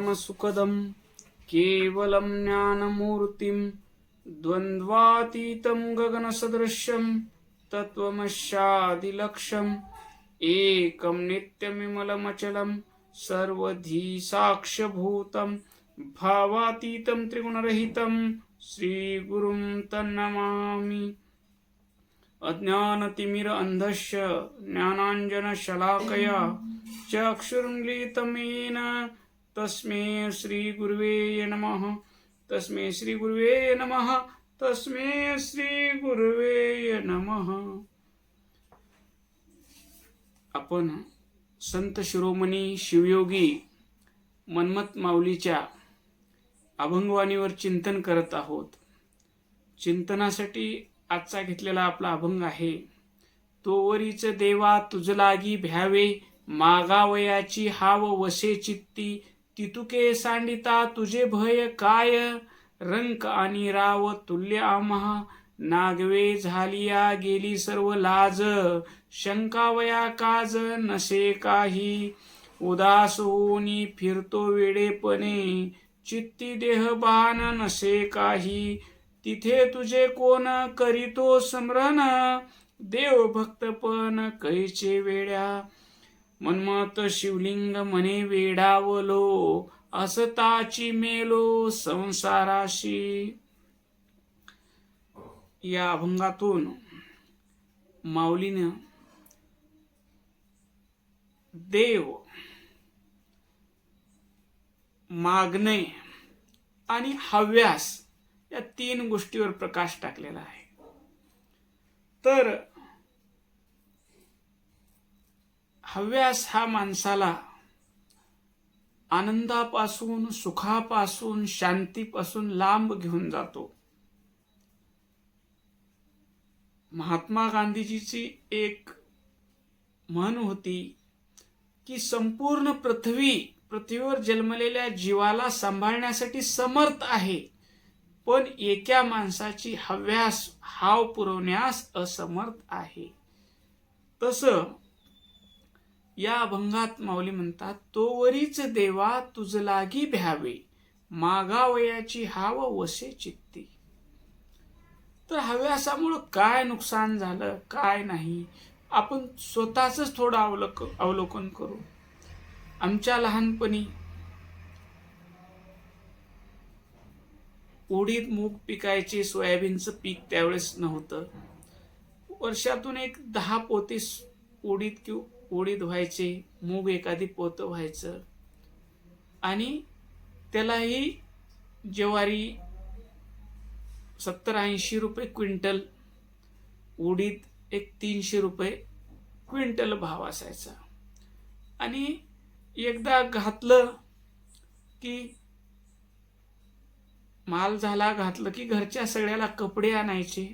परमसुखदं केवलं ज्ञानमूर्तिं द्वन्द्वातीतं गगनसदृशं तत्त्वमस्यादिलक्ष्यम् एकं नित्यमिमलमचलं सर्वधी साक्ष्यभूतं भावातीतं त्रिगुणरहितं श्रीगुरुं तन्नमामि। अज्ञानतिमिर अन्धस्य ज्ञानाञ्जनशलाकया चक्षुरुन्मीलितं येन तस्मै श्रीगुरुवे नमः। तस्मै श्रीगुरुवे नमः। तस्मै श्रीगुरुवे नमः। आपण संत शिरोमणी शिवयोगी मन्मथ माऊलीच्या अभंगवाणीवर चिंतन करत आहोत। चिंतनासाठी आजचा घेतलेला आपला अभंग आहे। तोवरीच देवा तुझ लागी भ्यावे, मागावयाची हाव वसे चित्ती, तितुके सांडिता तुझे भय काय, रंक आणि राव तुल्य आम्हा, नागवे झालिया गेली सर्व लाज, शंकावया काज नसे काही, उदास होऊनी फिरतो वेडेपणे, चित्ती देह भान नसे काही, तिथे तुझे कोण करीतो स्मरण, देव भक्तपण कैचे वेड्या, मन्मथ शिवलिंग म्हणे वेडावलो, असताची मेलो संसाराशी। या अभंगातून माऊलीनं देव, मागणे आणि हव्यास या तीन गोष्टीवर प्रकाश टाकलेला आहे। तर हव्यास हा माणसाला आनंदापासून, सुखापासून, शांतीपासून लांब घेऊन जातो। महात्मा गांधीजीची एक म्हण होती की संपूर्ण पृथ्वीवर जन्मलेल्या जीवाला सांभाळण्यासाठी समर्थ आहे, पण एका माणसाची हव्यास हाव पुरवण्यास असमर्थ आहे। तसं या अभंगात माऊली म्हणतात, तोवरीच देवा तुझ लागी भ्यावे, मागावयाची हाव वसे चित्ती। तर हव्यासामुळं काय नुकसान झालं, काय नाही, आपण स्वतःच थोडं अवलोकन करू। आमच्या लहानपणी उडीद मूग पिकायचे, सोयाबीनचं पीक त्यावेळेस नव्हतं। वर्षातून एक 10 पोते उडीद व्हायचे, मूग एखादी पोतं व्हायचं, आणि त्यालाही ज्वारी 70-80 रुपये क्विंटल, उडीद एक 300 रुपये क्विंटल भाव असायचा। आणि एकदा घातलं की माल झाला, घातलं की घरच्या सगळ्याला कपडे आणायचे,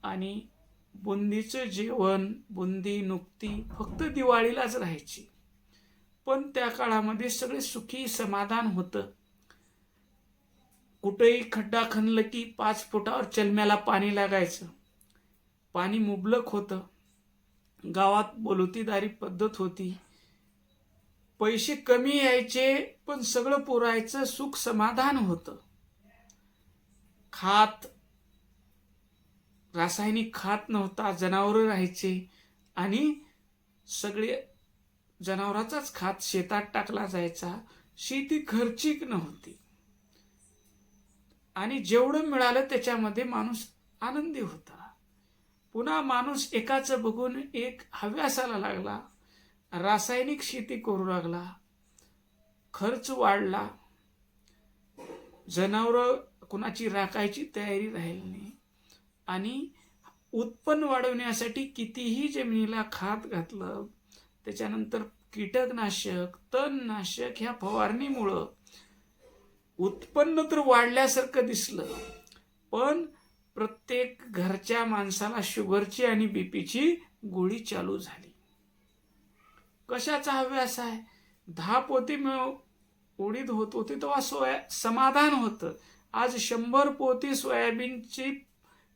आणि बुंदीचं जेवण, बुंदी नुकती फक्त दिवाळीलाच राहायची। पण त्या काळामध्ये सगळे सुखी समाधान होतं। कुठेही खड्डा खणलं की 5 फुटावर चलम्याला पाणी लागायचं, पाणी मुबलक होतं, गावात बोलतीदारी पद्धत होती, पैसे कमी यायचे पण सगळं पुरायचं, सुख समाधान होतं। रासायनिक खत नव्हता, जनावरं राहायचे, आणि सगळे जनावराचाच खत शेतात टाकला जायचा। शेती खर्चिक नव्हती, आणि जेवढं मिळालं त्याच्यामध्ये माणूस आनंदी होता। पुन्हा माणूस एकाचं बघून एक हव्यासाला लागला, रासायनिक शेती करू लागला, खर्च वाढला, जनावरं कुणाची राखायची तयारी राहिली नाही, आणि उत्पन्न वाढवण्यासाठी कितीही जमिनीला खत घातलं, त्याच्यानंतर कीटकनाशक, तणनाशक ह्या फवारणीमुळं उत्पन्न तर वाढल्यासारखं दिसलं, पण प्रत्येक घरच्या माणसाला शुगरची आणि बीपीची गोळी चालू झाली। कशाचा हव्यास आहे? 10 पोते उडीद होत होते तेव्हा समाधान होतं। आज 100 पोते सोयाबीनची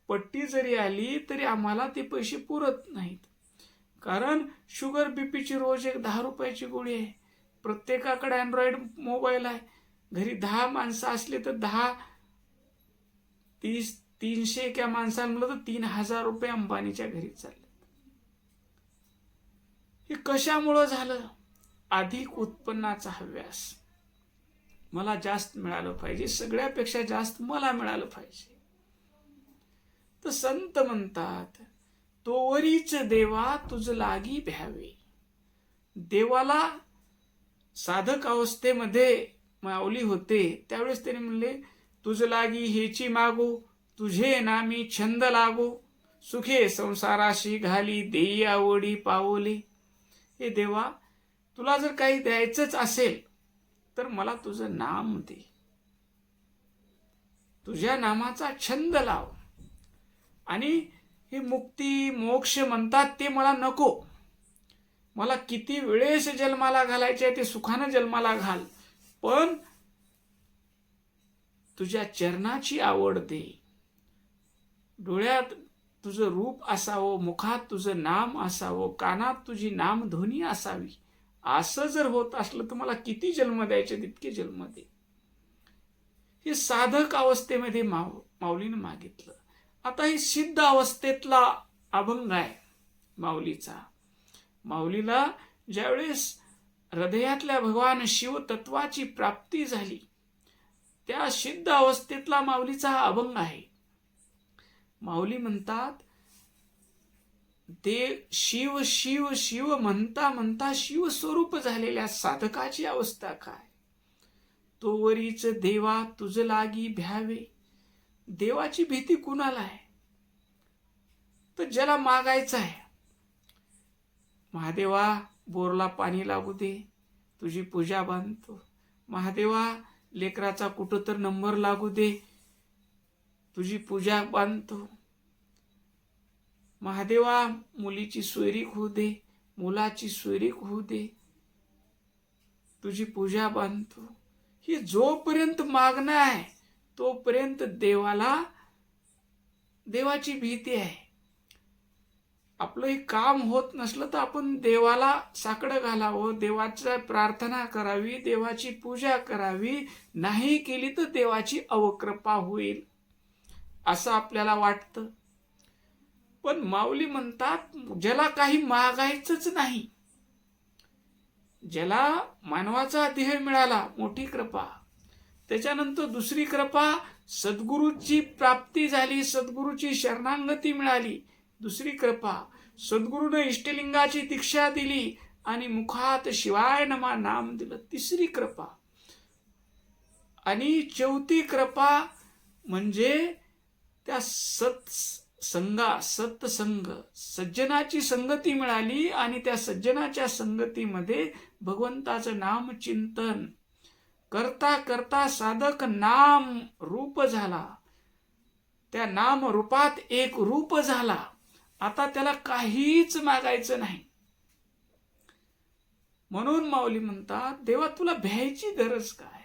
पट्टी जरी आली तरी आम्हाला ते पैसे पुरत नाहीत, कारण शुगर बीपीची रोज एक 10 रुपयाची गोळी आहे। प्रत्येकाकडे अँड्रॉइड मोबाईल आहे. घरी 10 माणसं असले तर 10 30 300 एका माणसाला म्हणलं तर 3000 रुपये अंबानीच्या घरी चालले. हे कशामुळं झालं? अधिक उत्पन्नाचा हव्यास. मला जास्त मिळालं पाहिजे, सगळ्यापेक्षा जास्त मला मिळालं पाहिजे. तर संत म्हणतात, तोवरीच देवा तुझ लागी भ्यावे. देवाला साधक अवस्थेमध्ये माऊली होते त्यावेळेस त्याने म्हणले, तुझ लागी हेची मागू, तुझे नामी छंद लागो, सुखे संसाराशी घाली देई आवडी पावले. हे देवा, तुला जर काही द्यायचंच असेल तर मला तुझं नाम दे, तुझ्या नामाचा छंद लाव. आणि हे मुक्ती मोक्ष म्हणतात ते मला नको. मला किती वेळेस जन्माला घालायचे ते सुखानं जन्माला घाल, पण तुझ्या चरणाची आवड दे. डोळ्यात तुझं रूप असावं, मुखात तुझं नाम असावं, कानात तुझी नामध्वनी असावी. असं जर होत असलं तर मला किती जन्म द्यायचे तितके जन्म दे. हे साधक अवस्थेमध्ये माऊलीनं मागितलं. आता ही सिद्ध अवस्थेतला अभंग आहे माऊलीचा. माऊलीला ज्यावेळेस हृदयातल्या भगवान शिव तत्वाची प्राप्ती झाली त्या सिद्ध अवस्थेतला माऊलीचा हा अभंग आहे. माऊली म्हणतात, ते शिव शिव शिव म्हणता म्हणता शिव स्वरूप झालेल्या साधकाची अवस्था काय? तोवरीच देवा तुझ लागी भ्यावे. देवाची भीती कुणाला आहे? तर ज्याला मागायचं आहे. महादेवा बोरला पाणी लागू दे, तुझी पूजा बांधतो. महादेवा लेकराचा कुठं तर नंबर लागू दे, तुझी पूजा बांधतो. महादेवा मुलीची सोयरीक होऊ दे, मुलाची सोयरीक होऊ दे, तुझी पूजा बांधतो. ही जोपर्यंत मागणं आहे तोपर्यंत देवाची भीती आहे. आपलं हे काम होत नसलं तर आपण देवाला साकडं घालावं, देवाची प्रार्थना करावी, देवाची पूजा करावी. नाही केली तर देवाची अवकृपा होईल असं आपल्याला वाटतं. पण माऊली म्हणतात, ज्याला काही मागायचंच नाही, ज्याला मानवाचा देह मिळाला, मोठी कृपा. त्याच्यानंतर दुसरी कृपा, सद्गुरूची प्राप्ती झाली, सद्गुरूची शरणागती मिळाली. दुसरी कृपा, सद्गुरूने इष्टलिंगाची दीक्षा दिली आणि मुखात शिवाय नमा नाम दिलं. तिसरी कृपा. आणि चौथी कृपा म्हणजे त्या सत्संग सज्जनाची संगती मिळाली आणि त्या सज्जनाच्या संगतीमध्ये भगवंताचं नाम चिंतन करता करता साधक नाम रूप झाला. त्या नाम रूपात एक रूप झाला. आता त्याला काहीच मागायचं नाही. म्हणून माऊली म्हणतात, देवा तुला भ्यायची गरज काय?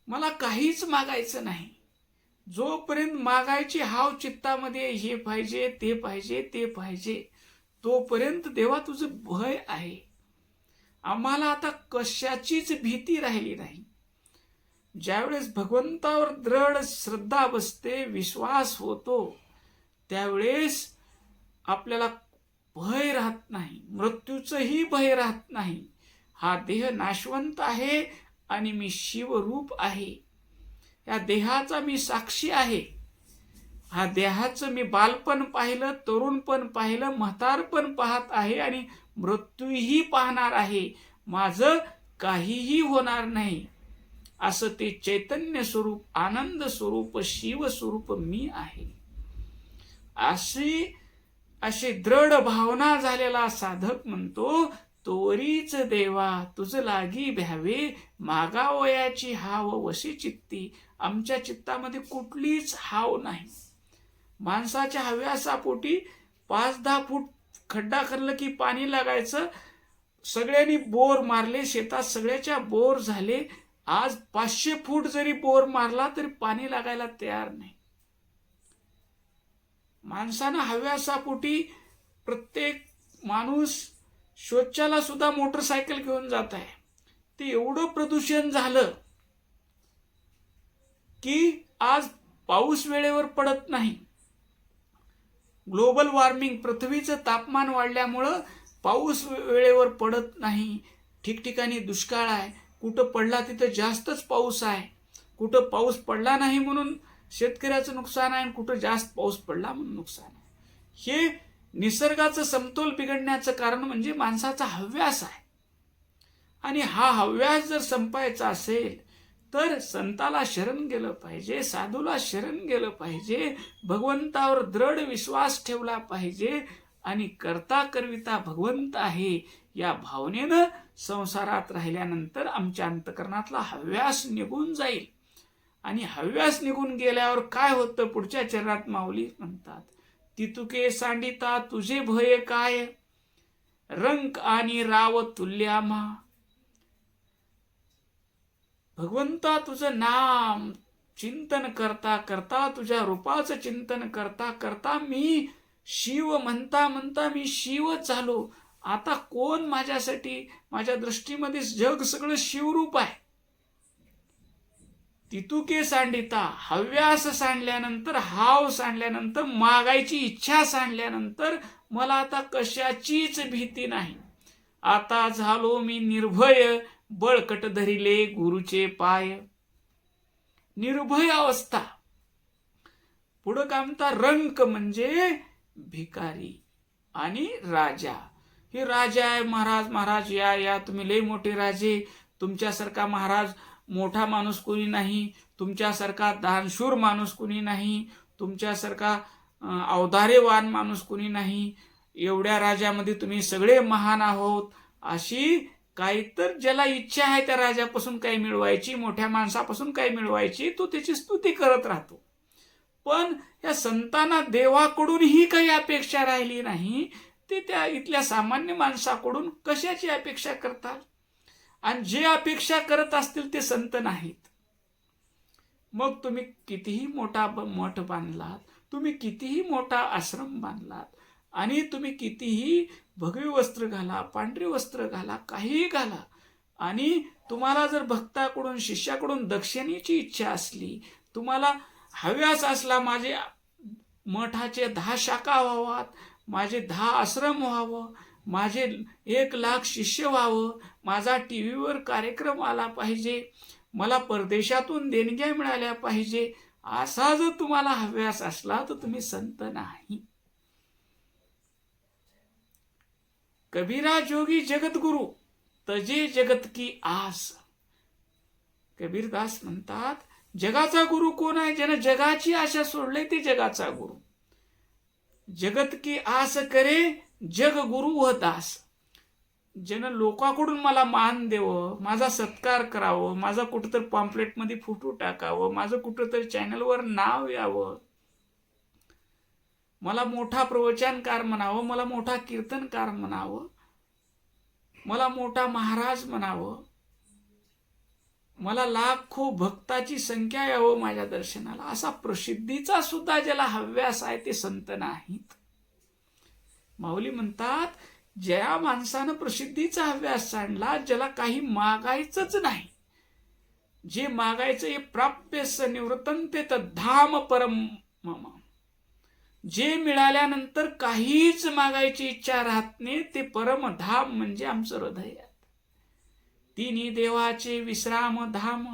मला काहीच मागायचं नाही. जोपर्यंत मागायची हाव चित्तामध्ये, हे पाहिजे ते पाहिजे ते पाहिजे, तोपर्यंत देवा तुझं भय आहे. आम्हाला आता कशाचीच भीती राहिली नाही. ज्यावेळेस भगवंतावर दृढ श्रद्धा बसते, विश्वास होतो, त्यावेळेस आपल्याला भय राहत नाही, मृत्यूचंही भय राहत नाही. हा देह नाशवंत आहे आणि मी शिवरूप आहे. या देहाचा मी साक्षी आहे. हा देहाचं मी बालपण पाहिलं, तरुणपण पाहिलं, म्हातारपण पाहत आहे आणि मृत्यूही पाहणार आहे. माझं काहीही होणार नाही असं ते चैतन्य स्वरूप, आनंद स्वरूप, शिव स्वरूप मी आहे. अशी दृढ भावना झालेला साधक म्हणतो, तोरीच देवा तुझ लागी भ्यावे, मागावयाची हाव वशी चित्ती. आमच्या चित्तामध्ये कुठलीच हाव नाही. माणसाच्या हव्यासापोटी 5-10 फूट खड्डा करलं की पाणी लागायचं. सगळ्यांनी बोर मारले, शेतात सगळ्याच्या बोर झाले. आज 500 फूट जरी बोर मारला तरी पाणी लागायला तयार नाही. माणसानं हव्यासापोटी प्रत्येक माणूस शौचाला सुद्धा मोटरसायकल घेऊन जात आहे. ते एवढं प्रदूषण झालं की आज पाऊस वेळेवर पडत नाही. ग्लोबल वॉर्मिंग, पृथ्वीचं तापमान वाढल्यामुळं पाऊस वेळेवर पडत नाही. ठिकठिकाणी दुष्काळ आहे. कुठं पडला तिथं जास्तच पाऊस आहे, कुठं पाऊस पडला नाही म्हणून शेतकऱ्याचं नुकसान आहे, आणि कुठं जास्त पाऊस पडला म्हणून नुकसान आहे. हे निसर्गाचं समतोल बिघडण्याचं कारण म्हणजे माणसाचा हव्यास आहे. आणि हा हव्यास जर संपायचा असेल तर संताला शरण गेलं पाहिजे, साधूला शरण गेलं पाहिजे, भगवंतावर दृढ विश्वास ठेवला पाहिजे, आणि करता करविता भगवंत आहे या भावनेनं संसारात राहिल्यानंतर आमच्या अंतकरणातला हव्यास निघून जाईल. आणि हव्यास निघून गेल्यावर काय होतं, पुढच्या चरणात माऊली म्हणतात, तितुके सांडिता तुझे भय काय, रंक आणि राव तुल्यामा. भगवंता तुझं नाम चिंतन करता करता, तुझ्या रूपाचं चिंतन करता करता मी शिव म्हणता म्हणता मी शिव झालो. आता कोण माझ्यासाठी, माझ्या दृष्टीमध्ये जग सगळं शिवरूप आहे. तितुके सांडिता, हव्यास सांडल्यानंतर, हाव सांडल्यानंतर, मागायची इच्छा सांडल्यानंतर मला आता कशाचीच भीती नाही. आता झालो मी निर्भय, बळकट धरिले गुरुचे पाय. निर्भय अवस्था. पुढं काय म्हणता, रंक म्हणजे भिकारी आणि राजा. हे राजा आहे, महाराज महाराज या या, तुम्ही लय मोठे राजे, तुमच्यासारखा महाराज मोठा माणूस कोणी नाही, तुमच्यासारखा दानशूर माणूस कोणी नाही, तुमच्यासारखा अवधारेवान माणूस कोणी नाही, एवढ्या राजामध्ये तुम्ही सगळे महान आहोत. अशी काही तर ज्याला इच्छा आहे त्या राजापासून काही मिळवायची, मोठ्या माणसापासून काही मिळवायची, तो त्याची स्तुती करत राहतो. पण या संतांना देवाकडूनही काही अपेक्षा राहिली नाही. ते त्या इथल्या सामान्य माणसाकडून कशाची अपेक्षा करतात, आणि जे अपेक्षा करत असतील ते संत नाहीत. मग तुम्ही कितीही मोठा मठ बांधलात, तुम्ही कितीही मोठा आश्रम बांधलात, आणि तुम्ही कितीही भगवे वस्त्र घाला, पांढरे वस्त्र घाला, काहीही घाला, आणि तुम्हाला जर भक्ताकडून, शिष्याकडून दक्षिणेची इच्छा असली, तुम्हाला हव्यास असला, माझे मठाचे 10 शाखा व्हावात, माझे 10 आश्रम व्हावं, माझे 1,00,000 शिष्य व्हावं, माझा टीव्हीवर कार्यक्रम आला पाहिजे, मला परदेशातून देणग्या मिळाल्या पाहिजे, असा जर तुम्हाला हव्यास असला तर तुम्ही संत नाही. कबीरा जोगी जगद्गुरु, तजे जगत की आस. कबीरदास म्हणतात, जगाचा गुरु कोण आहे? ज्यानं जगाची आशा सोडली ते जगाचा गुरु. जगत की आस करे जग गुरु व दास. ज्यानं लोकांकडून मला मान देवं, माझा सत्कार करावं, माझा कुठंतरी पॉम्पलेटमध्ये फोटो टाकावं, माझं कुठंतरी चॅनलवर नाव यावं, मला मोठा प्रवचनकार म्हणावं, मला मोठा कीर्तनकार म्हणावं, मला मोठा महाराज म्हणावं, मला लाखो भक्ताची संख्या यावं माझ्या दर्शनाला, असा प्रसिद्धीचा सुद्धा ज्याला हव्यास आहे ते संत नाहीत. माऊली म्हणतात, ज्या माणसानं प्रसिद्धीचा हव्यास सांडला, ज्याला काही मागायचंच नाही, जे मागायचं हे प्राप्यस्य निवृत्तंते धाम परम मम. जे मिळाल्यानंतर काहीच मागायची इच्छा राहत नाही, ते परमधाम म्हणजे आमचं हृदय. तिन्ही देवाचे विश्राम धाम,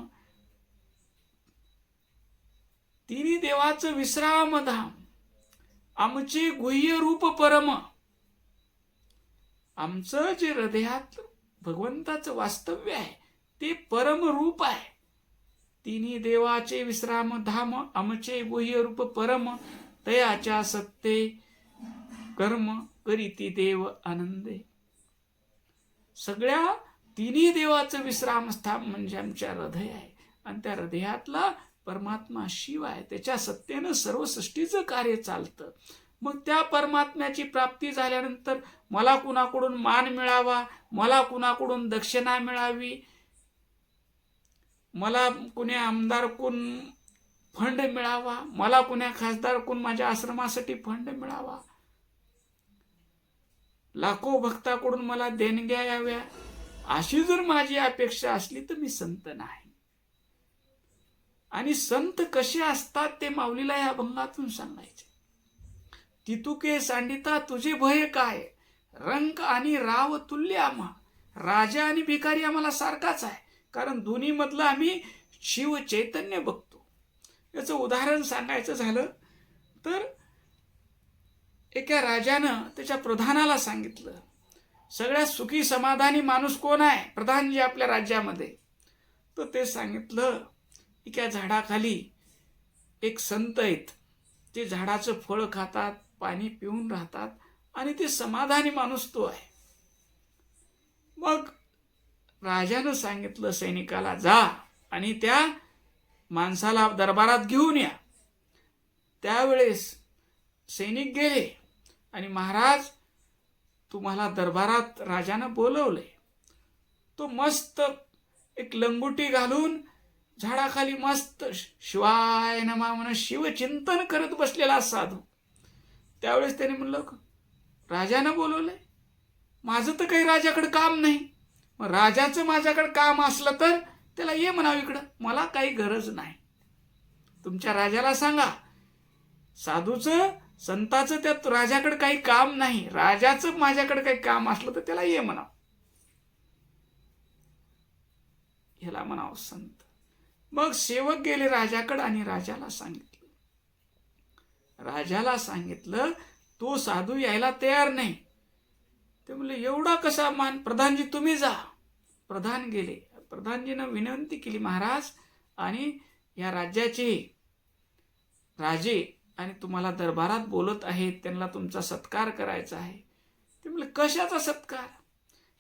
तिन्ही देवाचं विश्राम धाम, आमचे गुह्य रूप परम. आमचं जे हृदयात भगवंताचं वास्तव्य आहे ते परम रूप आहे. तिन्ही देवाचे विश्राम धाम, आमचे गुह्य रूप परम, तयाच्या सत्ते कर्म करीती देव आनंदे. सगळ्या तिन्ही देवाचं विश्रामस्थान म्हणजे आमच्या हृदय आहे, आणि त्या हृदयातला परमात्मा शिव आहे. त्याच्या सत्तेनं सर्व सृष्टीचं कार्य चालतं. मग त्या परमात्म्याची प्राप्ती झाल्यानंतर मला कुणाकडून मान मिळावा, मला कुणाकडून दक्षिणा मिळावी, मला कुण्या आमदारकडून फंड मिळावा, मला कुण्या खासदारकडून माझ्या आश्रमासाठी फंड मिळावा, लाखो भक्ताकडून मला देणग्या याव्या, अशी जर माझी अपेक्षा असली तर मी संत नाही. आणि संत कसे असतात ते माऊलीला या अभंगातून सांगायचे. तितुके सांडिता तुझे भय काय, रंक आणि राव तुल्य आम्हा. राजा आणि भिकारी आम्हाला सारखाच आहे, कारण दोन्ही मधलं आम्ही शिव चैतन्य बघतो. याचं उदाहरण सांगायचं झालं तर एका राजानं त्याच्या प्रधानाला सांगितलं, सगळ्यात सुखी समाधानी माणूस कोण आहे प्रधानजी आपल्या राज्यामध्ये. तर ते सांगितलं, एका झाडाखाली एक संत आहेत, ते झाडाचं फळ खातात, पाणी पिऊन राहतात आणि ते समाधानी माणूस तो आहे. मग राजानं सांगितलं सैनिकाला, जा आणि त्या माणसाला दरबारात घेऊन या. त्यावेळेस सैनिक गेले आणि महाराज तुम्हाला दरबारात राजानं बोलवले. तो मस्त एक लंगोटी घालून झाडाखाली मस्त शिवाय नमा म्हणून शिवचिंतन करत बसलेला साधू. त्यावेळेस त्याने म्हणलं, राजानं बोलवलंय, माझं तर काही राजाकडे काम नाही. मग राजाचं माझ्याकडे काम असलं तर त्याला ये म्हणावं इकडं, मला काही गरज नाही. तुमच्या राजाला सांगा, साधूचं संताचं त्या राजाकडे काही काम नाही, राजाचं माझ्याकडे काही काम असलं तर त्याला ये म्हणावं. ह्याला म्हणावं संत. मग सेवक गेले राजाकडे आणि राजाला सांगितलं तो साधू यायला तयार नाही. ते म्हणले, एवढा कसा मान, प्रधानजी तुम्ही जा. प्रधान गेले. प्रधानजीनं विनंती केली, महाराज आणि या राज्याचे राजे आणि तुम्हाला दरबारात बोलत आहेत, त्यांना तुमचा सत्कार करायचा आहे. ते म्हणले, कशाचा सत्कार,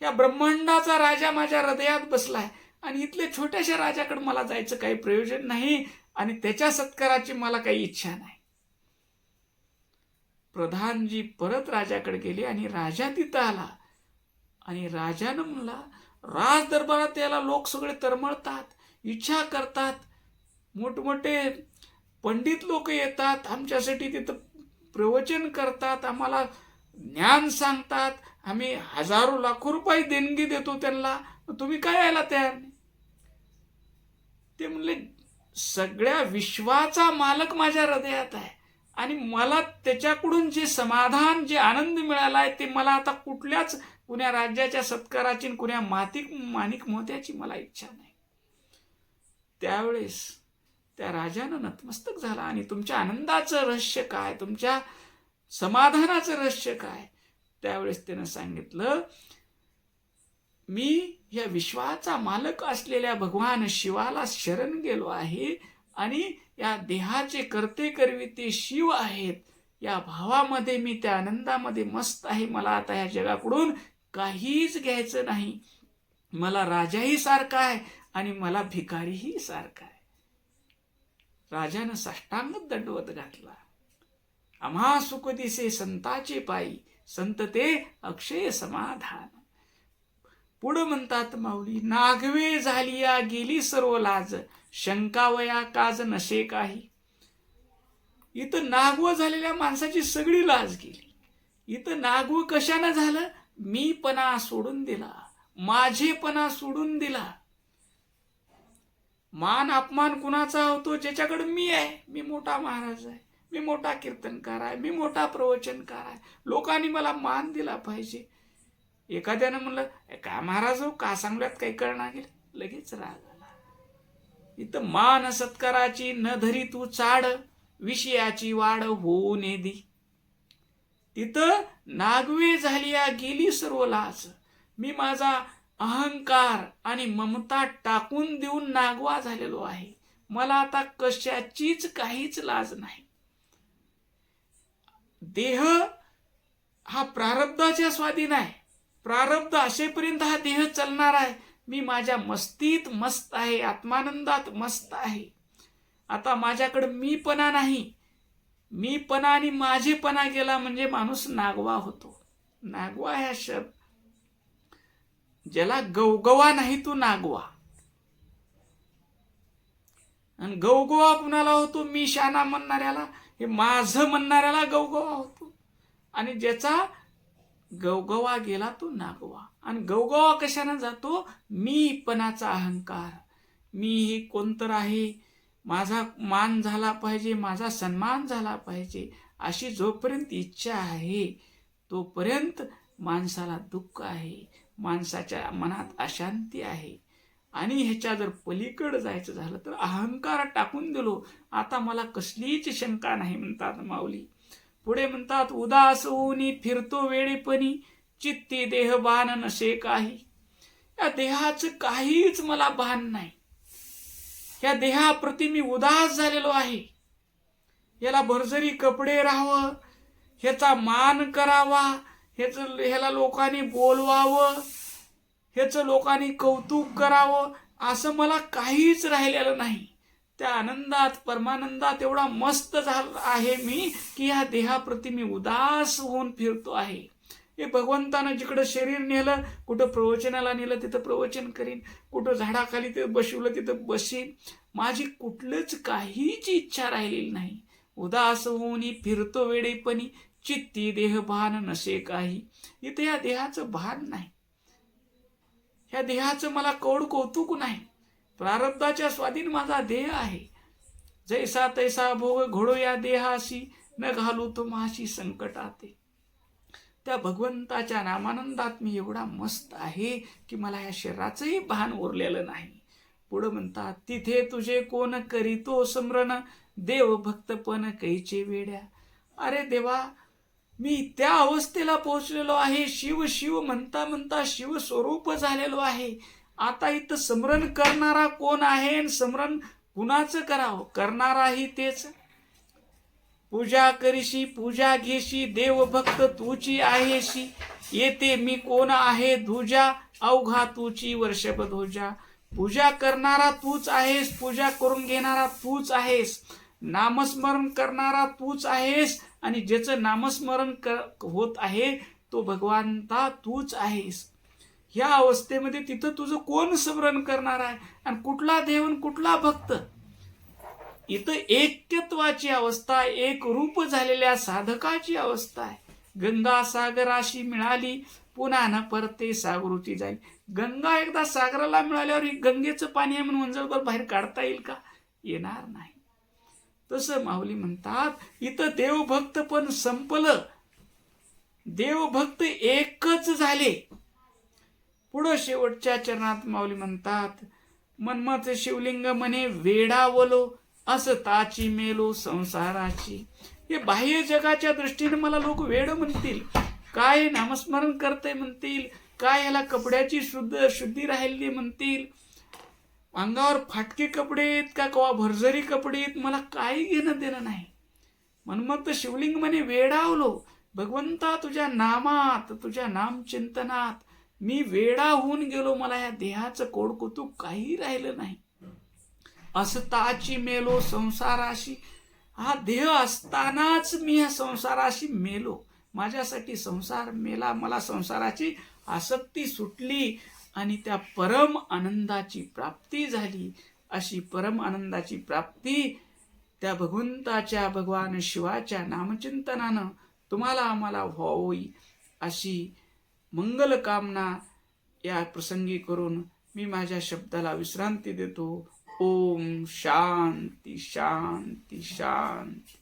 या ब्रह्मांडाचा राजा माझ्या हृदयात बसलाय आणि इथल्या छोट्याशा राजाकडे मला जायचं काही प्रयोजन नाही आणि त्याच्या सत्काराची मला काही इच्छा नाही. प्रधानजी परत राजाकडे गेले आणि राजा तिथं आला आणि राजानं म्हणला, राज दरबारात याला लोक सगळे तरमळतात, इच्छा करतात, मोठमोठे पंडित लोक येतात, आमच्यासाठी तिथं प्रवचन करतात, आम्हाला ज्ञान सांगतात, आम्ही हजारो लाखो रुपये देणगी देतो त्यांना, तुम्ही काय यायला तयार नाही. ते म्हणले, सगळ्या विश्वाचा मालक माझ्या हृदयात आहे आणि मला त्याच्याकडून जे समाधान, जे आनंद मिळाला आहे ते मला आता कुण्या राज्याच्या सत्काराची, कुण्या माणिक मोत्याची मला इच्छा नाही. त्यावेळेस त्या राजानं नतमस्तक झाला आणि तुमच्या आनंदाचं रहस्य काय, तुमच्या समाधानाचं रहस्य काय. त्यावेळेस त्यानं सांगितलं, मी या विश्वाचा मालक असलेल्या भगवान शिवाला शरण गेलो आहे आणि या देहाचे करते करविते शिव आहेत, या भावामध्ये मी त्या आनंदामध्ये मस्त आहे. मला आता या जगाकडून काहीच घ्यायचं नाही. मला राजाही सारखा आहे आणि मला भिकारीही सारखा आहे. राजानं साष्टांग दंडवत घातला. आम्हा सुख दिसे संताचे पायी, संत ते अक्षय समाधान. पुढं म्हणतात माऊली, नागवे झालिया गेली सर्व लाज, शंकावया काज नशे काही. इथं नागव झालेल्या माणसाची सगळी लाज गेली. इथं नागव कशानं झालं, मीपणा सोडून दिला, माझेपणा सोडून दिला. मान अपमान कुणाचा होतो, ज्याच्याकडे मी आहे, मी मोठा महाराज आहे, मी मोठा कीर्तनकार आहे, मी मोठा प्रवचनकार आहे, लोकांनी मला मान दिला पाहिजे. एखाद्यानं म्हणलं, काय महाराज हो, का सांगल्यात काही कळणार गेलं, लगेच राग आला. इथं मान सत्काराची न धरी तू चाड, विषयाची वाढ होऊ नेदी. तिथं नागवे झालिया गेली सर्व लाज. मी माझा अहंकार आणि ममता टाकून देऊन नागवा झालेलो आहे. मला आता कशाचीच काहीच लाज नाही. देह हा प्रारब्धाच्या स्वाधीन आहे. प्रारब्ध असेपर्यंत हा देह चालणार आहे. मी माझ्या मस्तीत मस्त आहे, आत्मानंदात मस्त आहे. आता माझ्याकडे मीपणा नाही. मीपणा आणि माझेपणा गेला म्हणजे माणूस नागवा होतो. नागवा ह्या शब्द, ज्याला गवगवा नाही तो नागवा. आणि गवगवा कुणाला होतो, मी शाना म्हणणाऱ्याला, हे माझं म्हणणाऱ्याला गवगवा होतो. आणि ज्याचा गवगवा गेला तो नागवा. आणि गवगवा कशाने जातो? मीपणाचा अहंकार. मी हे कोणतर आहे, माझा मान झाला पाहिजे, माझा सन्मान झाला पाहिजे, अशी जोपर्यंत इच्छा आहे तोपर्यंत माणसाला दुःख आहे, माणसाच्या मनात अशांती आहे. आणि ह्याच्या जर पलीकडे जायचं झालं तर अहंकार टाकून दिलो, आता मला कसलीच शंका नाही म्हणतात माऊली. पुढे म्हणतात, उदास होऊनी फिरतो वेळेपणी, चित्ती देह भान नसे काही. या देहाचं काहीच मला भान नाही. या देहाप्रती मी उदास झालेलो आहे. याला भरजरी कपडे राहावं, ह्याचा मान करावा, ह्याला लोकांनी बोलवावं, ह्याचं लोकांनी कौतुक करावं, असं मला काहीच राहिलेलं नाही. त्या आनंदात, परमानंदात एवढा मस्त झाला आहे मी की या देहाप्रती मी उदास होऊन फिरतो आहे. हे भगवंतानं जिकडं शरीर नेलं, कुठं प्रवचनाला नेलं तिथं प्रवचन करीन, कुठं झाडाखाली तिथं बसवलं तिथं बसीन. माझी कुठलंच काहीच इच्छा राहिलेली नाही. उदास होऊन फिरतो वेडेपणी, चित्ती देह भान नसे काही. इथे या देहाचं भान नाही, ह्या देहाचं मला कौतुक नाही. प्रारब्धाच्या स्वाधीन माझा देह आहे. जैसा तैसा भोग घोडो या देहाशी, न घालू तुम्हाशी संकटाते. त्या भगवंताच्या नामानंदात मी एवढा मस्त आहे की मला या शरीराचंही भान उरलेलं नाही. पुढं म्हणतात, तिथे तुझे कोण करीतो स्मरण, देव भक्तपण कैचे वेड्या. अरे देवा, मी त्या अवस्थेला पोहोचलेलो आहे, शिव शिव म्हणता म्हणता शिव स्वरूप झालेलो आहे. आता इथं स्मरण करणारा कोण आहे? स्मरण कुणाचं करावं? करणाराही तेच. पूजा करीशी पूजा घेशी, देव भक्त तूची आहेशी. येते मी कोण आहे धुजा, अवघा तूची वर्षभ ध्वजा. पूजा करणारा तूच आहेस, पूजा करून घेणारा तूच आहेस, नामस्मरण करणारा तूच आहेस, आणि ज्याचं नामस्मरण होत आहे तो भगवंता तूच आहेस. ह्या अवस्थेमध्ये तिथं तुझं कोण स्मरण करणार आहे? आणि कुठला देव आणि कुठला भक्त? इथं ऐक्यत्वाची अवस्था, एक रूप झालेल्या साधकाची अवस्था आहे. गंगा सागराशी मिळाली, पुन्हा न परते सागरूची जाईल. गंगा एकदा सागराला मिळाल्यावर ही गंगेचं पाणी आहे म्हणून वंजळभर बाहेर काढता येईल का? येणार नाही. तसं माऊली म्हणतात, इथं देवभक्त पण संपलं, देवभक्त एकच झाले. पुढं शेवटच्या चरणात माऊली म्हणतात, मन्मथ शिवलिंग म्हणे वेडावलो, असं ताची मेलो संसाराची. हे बाह्य जगाच्या दृष्टीने मला लोक वेड म्हणतील, काय नामस्मरण करते म्हणतील, काय याला कपड्याची शुद्धी राहिली म्हणतील, अंगावर फाटके कपडे आहेत का कवा भरजरी कपडे आहेत, मला काही घेणं देणं नाही. मन्मथ शिवलिंग म्हणे वेडावलो, भगवंता तुझ्या नामात, तुझ्या नामचिंतनात मी वेडा होऊन गेलो, मला या देहाचं कौतुक काही राहिलं नाही. असं ताची मेलो संसाराशी. हा देह असतानाच मी या संसाराशी मेलो, माझ्यासाठी संसार मेला, मला संसाराची आसक्ती सुटली आणि त्या परम आनंदाची प्राप्ती झाली. अशी परम आनंदाची प्राप्ती त्या भगवंताच्या, भगवान शिवाच्या नामचिंतनानं तुम्हाला आम्हाला व्हावी, अशी मंगल कामना या प्रसंगी करून मी माझ्या शब्दाला विश्रांती देतो. ओम शांती शांती शांती.